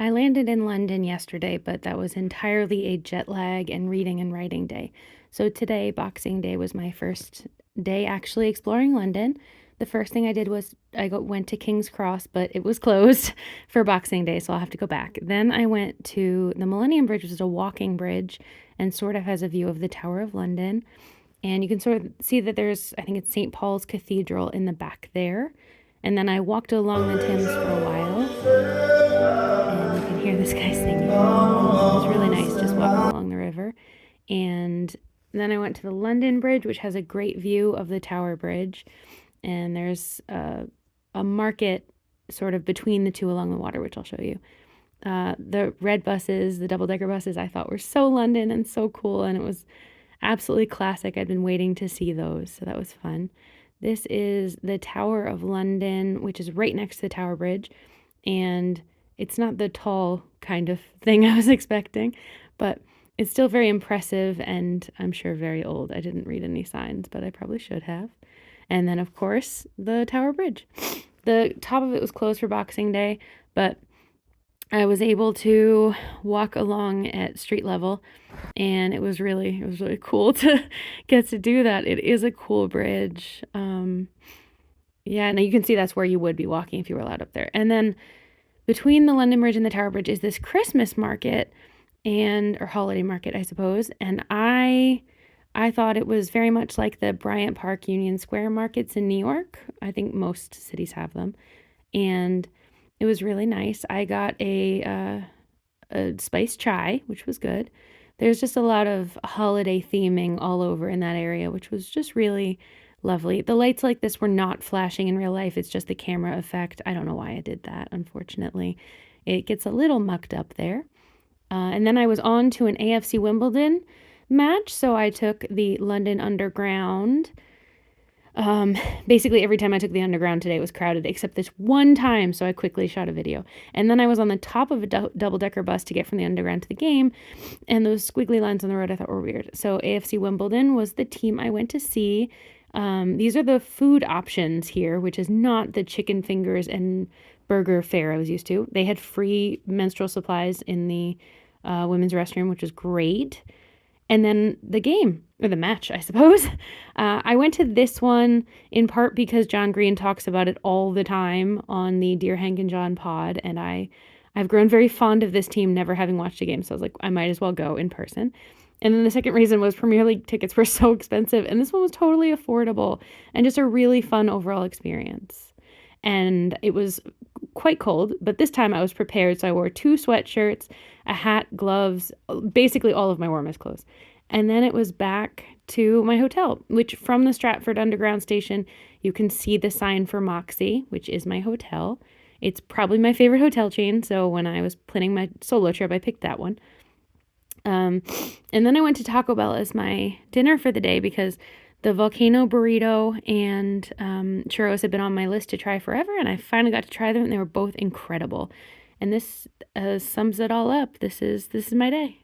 I landed in London yesterday, but that was entirely a jet lag and reading and writing day. So today, Boxing Day, was my first day actually exploring London. The first thing I did was went to King's Cross, but it was closed for Boxing Day, so I'll have to go back. Then I went to the Millennium Bridge, which is a walking bridge and sort of has a view of the Tower of London. And you can sort of see that there's, I think it's St. Paul's Cathedral in the back there. And then I walked along the Thames for a while, and you can hear this guy singing. It was really nice just walking along the river. And then I went to the London Bridge, which has a great view of the Tower Bridge. And there's a market sort of between the two along the water, which I'll show you. The red buses, the double-decker buses, I thought were so London and so cool, and it was absolutely classic. I'd been waiting to see those, so that was fun. This is the Tower of London, which is right next to the Tower Bridge, and it's not the tall kind of thing I was expecting, but it's still very impressive and I'm sure very old. I didn't read any signs, but I probably should have. And then, of course, the Tower Bridge. The top of it was closed for Boxing Day, but I was able to walk along at street level, and it was really cool to get to do that. It is a cool bridge. Yeah, now you can see that's where you would be walking if you were allowed up there. And then between the London Bridge and the Tower Bridge is this Christmas market or holiday market, I suppose. And I thought it was very much like the Bryant Park Union Square markets in New York. I think most cities have them. And it was really nice. I got a spiced chai, which was good. There's just a lot of holiday theming all over in that area, which was just really lovely. The lights like this were not flashing in real life. It's just the camera effect. I don't know why I did that, unfortunately. It gets a little mucked up there. And then I was on to an AFC Wimbledon match, so I took the London Underground. Basically every time I took the Underground today, it was crowded, except this one time, so I quickly shot a video. And then I was on the top of a double-decker bus to get from the Underground to the game, and those squiggly lines on the road I thought were weird. So AFC Wimbledon was the team I went to see. These are the food options here, which is not the chicken fingers and burger fare I was used to. They had free menstrual supplies in the women's restroom, which was great. And then the game, or the match, I suppose. I went to this one in part because John Green talks about it all the time on the Dear Hank and John pod, and I've grown very fond of this team, never having watched a game, so I was like, I might as well go in person. And then the second reason was Premier League tickets were so expensive, and this one was totally affordable and just a really fun overall experience. And it was quite cold, but this time I was prepared, so I wore 2 sweatshirts, a hat, gloves, basically all of my warmest clothes. And then it was back to my hotel, which from the Stratford Underground station, you can see the sign for Moxie, which is my hotel. It's probably my favorite hotel chain, so when I was planning my solo trip, I picked that one. And then I went to Taco Bell as my dinner for the day because the volcano burrito and churros had been on my list to try forever, and I finally got to try them, and they were both incredible. And this sums it all up. This is my day.